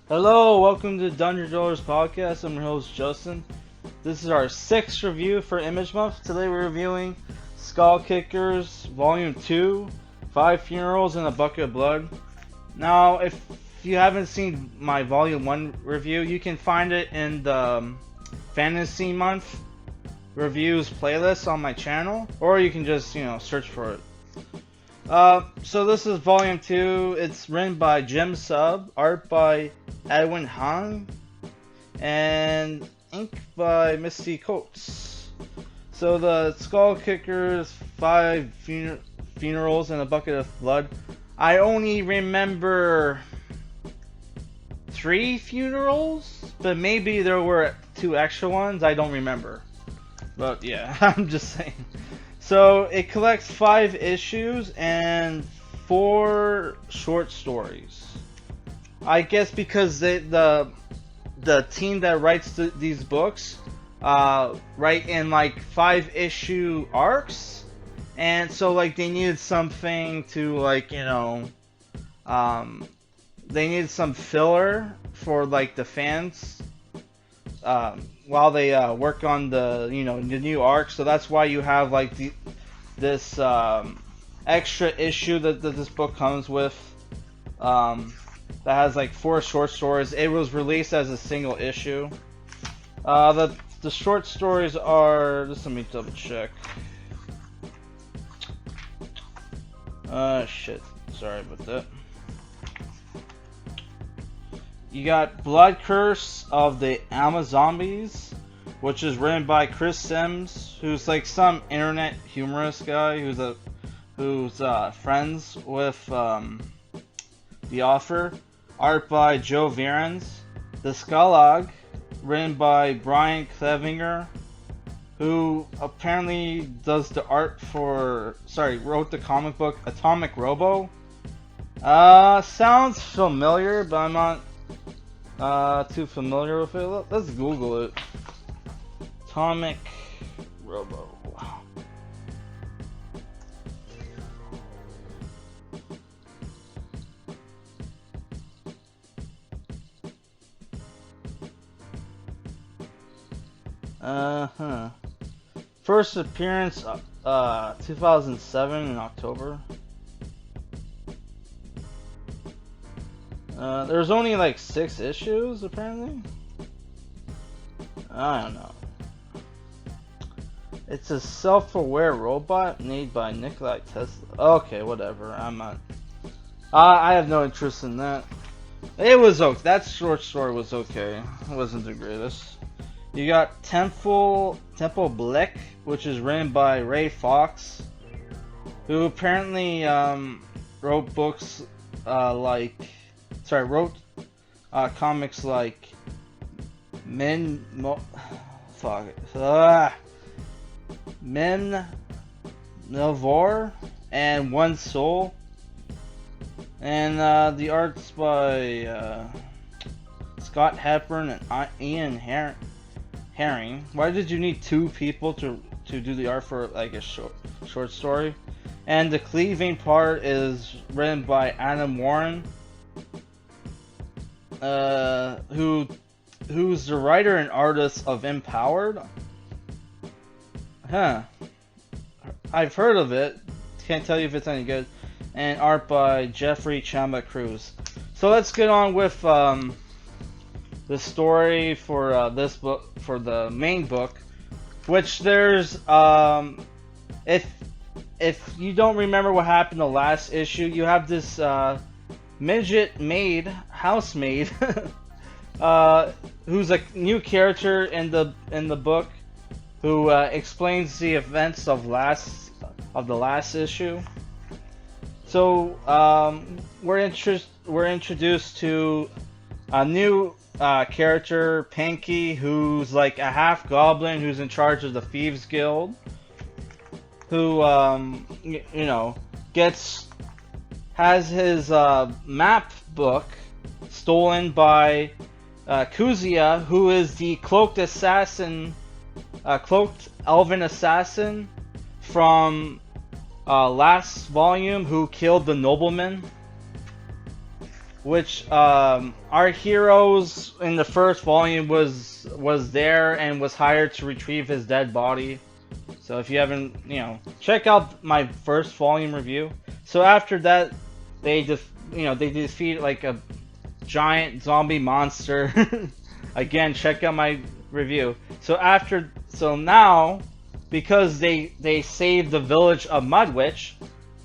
Hello, welcome to Dungeon Dwellers Podcast. I'm your host Justin. This is our sixth review for Image Month. Today we're reviewing Skull Kickers Volume 2, 5 Funerals and a Bucket of Blood. Now, if you haven't seen my Volume 1 review, you can find it in the Fantasy Month reviews playlist on my channel, or you can just, search for it. So this is Volume 2. It's written by Jim Zub, art by Edwin Huang, and ink by Misty Coates. So the Skull Kickers, 5 funerals and a bucket of blood. I only remember 3 funerals, but maybe there were 2 extra ones. I don't remember. But yeah, I'm just saying. So it collects 5 issues and 4 short stories. I guess because the team that writes these books write in like 5-issue arcs, and so like they needed something to they needed some filler for like the fans while they work on the the new arc. So that's why you have like this extra issue that this book comes with that has like 4 short stories. It was released as a single issue. The short stories are, just let me double check. Shit, sorry about that. You got Blood Curse of the Amazombies, which is written by Chris Sims, who's like some internet humorist guy who's friends with the author. Art by Joe Vierens. The Skullag, written by Brian Clevinger, who apparently does the art for, wrote the comic book Atomic Robo. Sounds familiar, but I'm not too familiar with it. Let's Google it. Atomic Robo. First appearance, 2007 in October. There's only like 6 issues, apparently. I don't know. It's a self-aware robot made by Nikola Tesla. Okay, whatever. I'm not. I have no interest in that. It was okay. That short story was okay. It wasn't the greatest. You got Temple Blick, which is written by Ray Fox, who apparently wrote books wrote comics like Men Navor and One Soul, and the art's by Scott Hepburn and Ian Herring. Why did you need 2 people to do the art for like a short story? And the cleaving part is written by Adam Warren, who's the writer and artist of Empowered. I've heard of it. Can't tell you if it's any good. And art by Jeffrey Chamba Cruz. So let's get on with the story for this book, for the main book, which there's if you don't remember what happened the last issue, you have this midget housemaid who's a new character in the book, who explains the events of the last issue. So we're introduced to a new character, Panky, who's like a half goblin who's in charge of the Thieves Guild, who has his map book stolen by Kuzia, who is the cloaked elven assassin from last volume, who killed the nobleman. which our heroes in the first volume was there and was hired to retrieve his dead body. So if you haven't, check out my first volume review. So after that, they just, they defeat like a giant zombie monster. Again, check out my review. So now, because they saved the village of Mudwitch,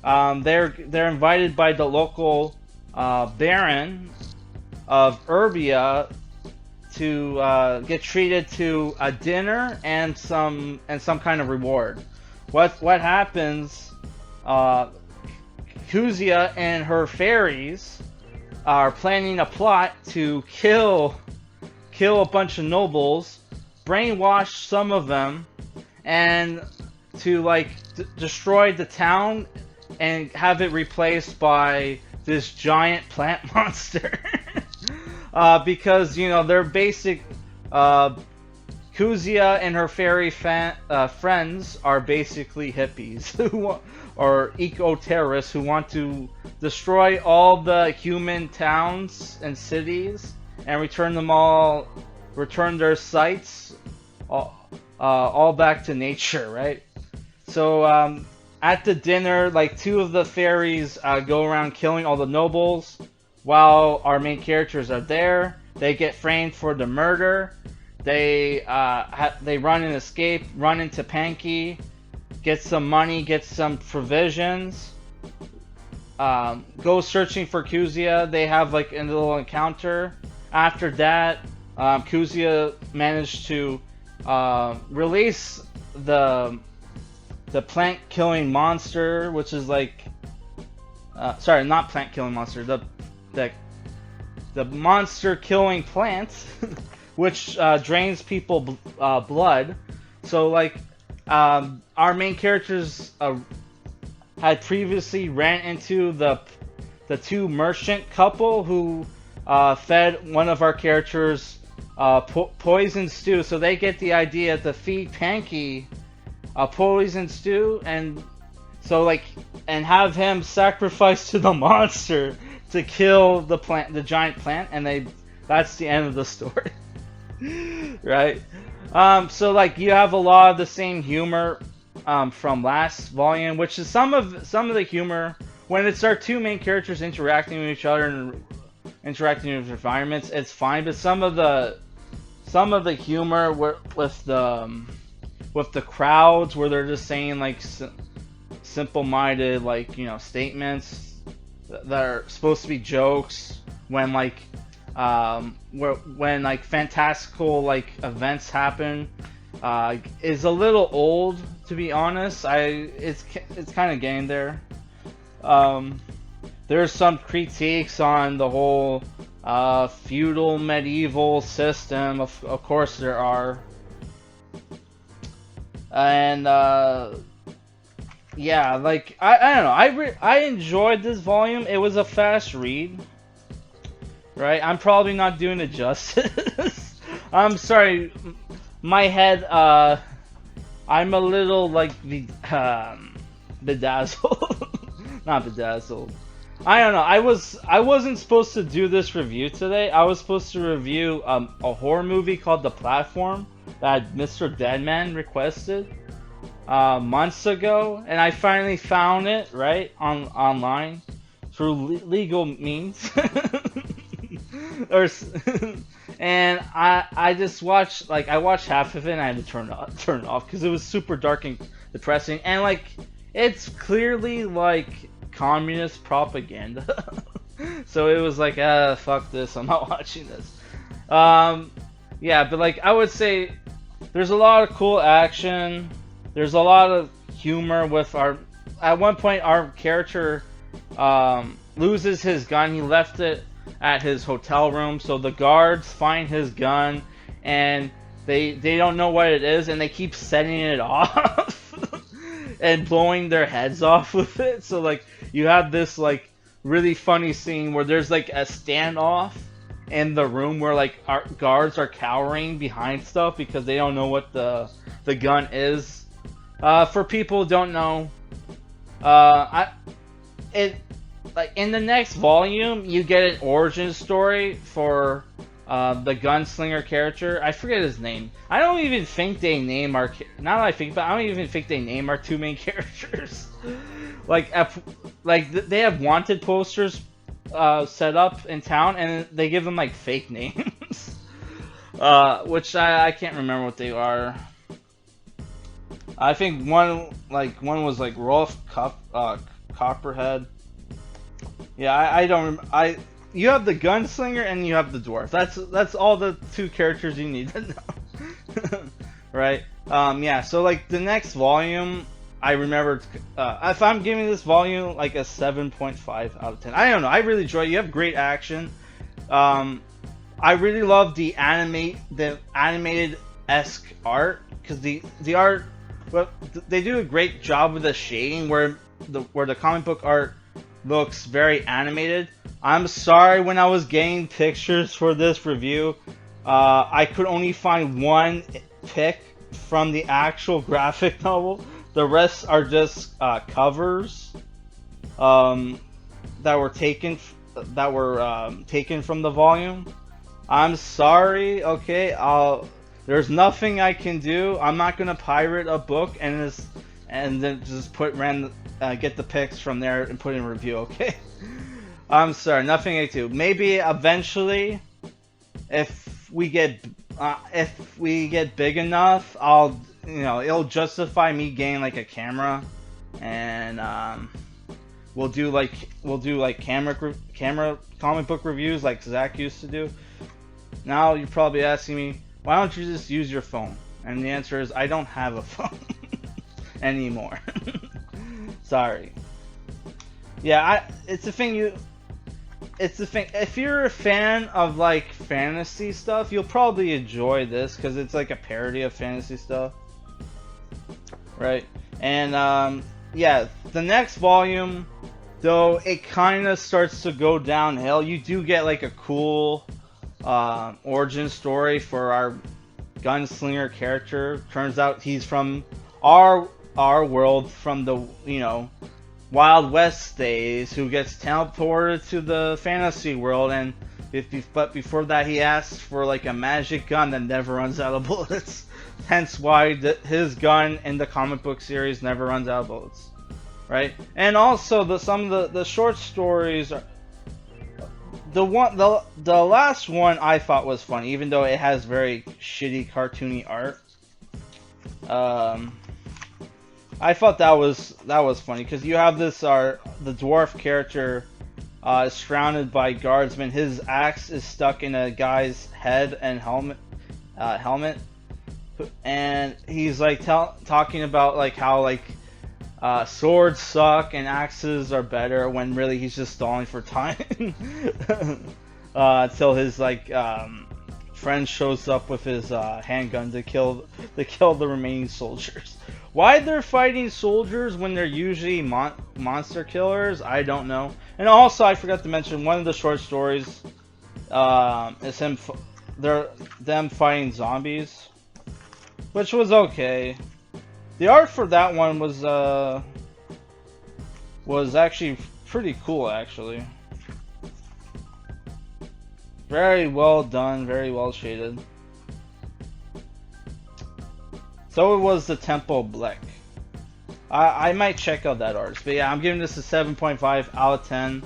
they're invited by the local Baron of Urbia to get treated to a dinner and some kind of reward. What happens? Kuzia and her fairies are planning a plot to kill a bunch of nobles, brainwash some of them, and to like destroy the town and have it replaced by this giant plant monster. Because their basic Kuzia and her fairy friends are basically hippies or eco-terrorists who want to destroy all the human towns and cities and return their sites all back to nature, right? So at the dinner, like two of the fairies go around killing all the nobles, while our main characters are there. They get framed for the murder. They run and escape, run into Panky, get some money, get some provisions, go searching for Kuzia. They have like a little encounter. After that, Kuzia managed to release the plant killing monster, which is like sorry, not plant killing monster, the monster killing plant, which drains people blood. So like our main characters had previously ran into the two merchant couple who fed one of our characters poison stew. So they get the idea to feed Panky poison stew, and so like and have him sacrifice to the monster to kill the giant plant, and that's the end of the story. Right? So like you have a lot of the same humor from last volume, which is some of the humor when it's our two main characters interacting with each other and interacting with environments, it's fine. But some of the humor with the crowds where they're just saying like simple-minded statements that are supposed to be jokes when when fantastical events happen is a little old, to be honest. It's kind of getting there. There's some critiques on the whole feudal medieval system. Of course there are. And yeah, I don't know. I enjoyed this volume. It was a fast read, right? I'm probably not doing it justice. I'm sorry, my head. I'm a little bedazzled, not bedazzled. I don't know. I wasn't supposed to do this review today. I was supposed to review a horror movie called The Platform that Mr. Deadman requested months ago, and I finally found it online through legal means. And I just watched I watched half of it and I had to turn it off because it was super dark and depressing, and it's clearly communist propaganda. So it was fuck this, I'm not watching this. Yeah, but I would say there's a lot of cool action. There's a lot of humor with at one point our character loses his gun. He left it at his hotel room, so the guards find his gun and they don't know what it is, and they keep setting it off and blowing their heads off with it. So you have this really funny scene where there's a standoff in the room where our guards are cowering behind stuff because they don't know what the gun is. For people who don't know, like in the next volume, you get an origin story for the gunslinger character. I forget his name. I don't even think they name our. Now that I think about it, I don't even think they name our two main characters. like, they have wanted posters set up in town, and they give them like fake names, which I can't remember what they are. I think one was like Rolf Copperhead. Yeah, I don't. You have the gunslinger and you have the dwarf. That's all the two characters you need to know, right? Yeah. So like the next volume, I remember if I'm giving this volume like a 7.5 out of 10. I don't know. I really enjoy it. You have great action. I really love the animated-esque art because the art, well, they do a great job with the shading where the comic book art looks very animated. I'm sorry, when I was getting pictures for this review, I could only find one pic from the actual graphic novel. The rest are just covers that were taken from the volume. I'm sorry. Okay, there's nothing I can do. I'm not gonna pirate a book and then just get the pics from there and put in a review. Okay. I'm sorry, nothing I can do. Maybe eventually, if we get big enough, it'll justify me getting like a camera, and we'll do camera comic book reviews like Zach used to do. Now you're probably asking me, why don't you just use your phone? And the answer is, I don't have a phone anymore. Sorry. Yeah, it's the thing. If you're a fan of like fantasy stuff, you'll probably enjoy this because it's like a parody of fantasy stuff, right? And yeah, the next volume, though, it kind of starts to go downhill. You do get like a cool origin story for our gunslinger character. Turns out he's from our world, from the Wild West days, who gets teleported to the fantasy world, and but before that he asks for like a magic gun that never runs out of bullets. Hence why his gun in the comic book series never runs out of bullets, right? And also some of the short stories are, the last one I thought was funny, even though it has very shitty cartoony art. I thought that was funny because you have this the dwarf character is surrounded by guardsmen. His axe is stuck in a guy's head and helmet, and he's like talking about like how like swords suck and axes are better, when really he's just stalling for time until his friend shows up with his handgun to kill the remaining soldiers. Why they're fighting soldiers when they're usually monster killers, I don't know. And also, I forgot to mention, one of the short stories is them fighting zombies, which was okay. The art for that one was actually pretty cool, actually. Very well done, very well shaded. So it was the Temple Black. I might check out that artist, but yeah, I'm giving this a 7.5 out of 10.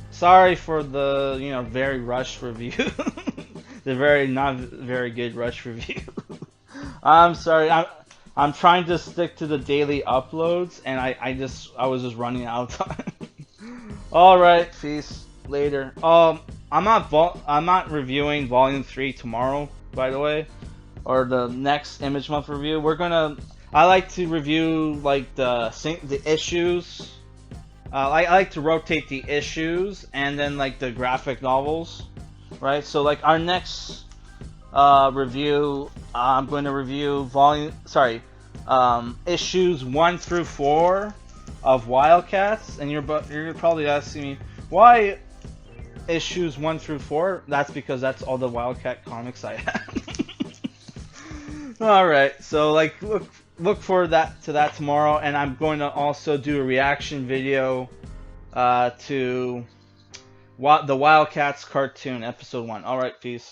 Sorry for the very rushed review, the not very good rush review. I'm sorry. I'm trying to stick to the daily uploads, and I was just running out of time. All right, peace. Later. I'm not reviewing Volume 3 tomorrow, by the way, or the next Image Month review. I like to review like the issues. I like to rotate the issues and then like the graphic novels, right? So like our next review, I'm going to review issues 1 through 4 of Wildcats, and you're probably asking me why issues 1 through 4. That's because that's all the Wildcat comics I have. All right, so like look forward to that tomorrow, and I'm going to also do a reaction video to the Wildcats cartoon, episode 1. All right, peace.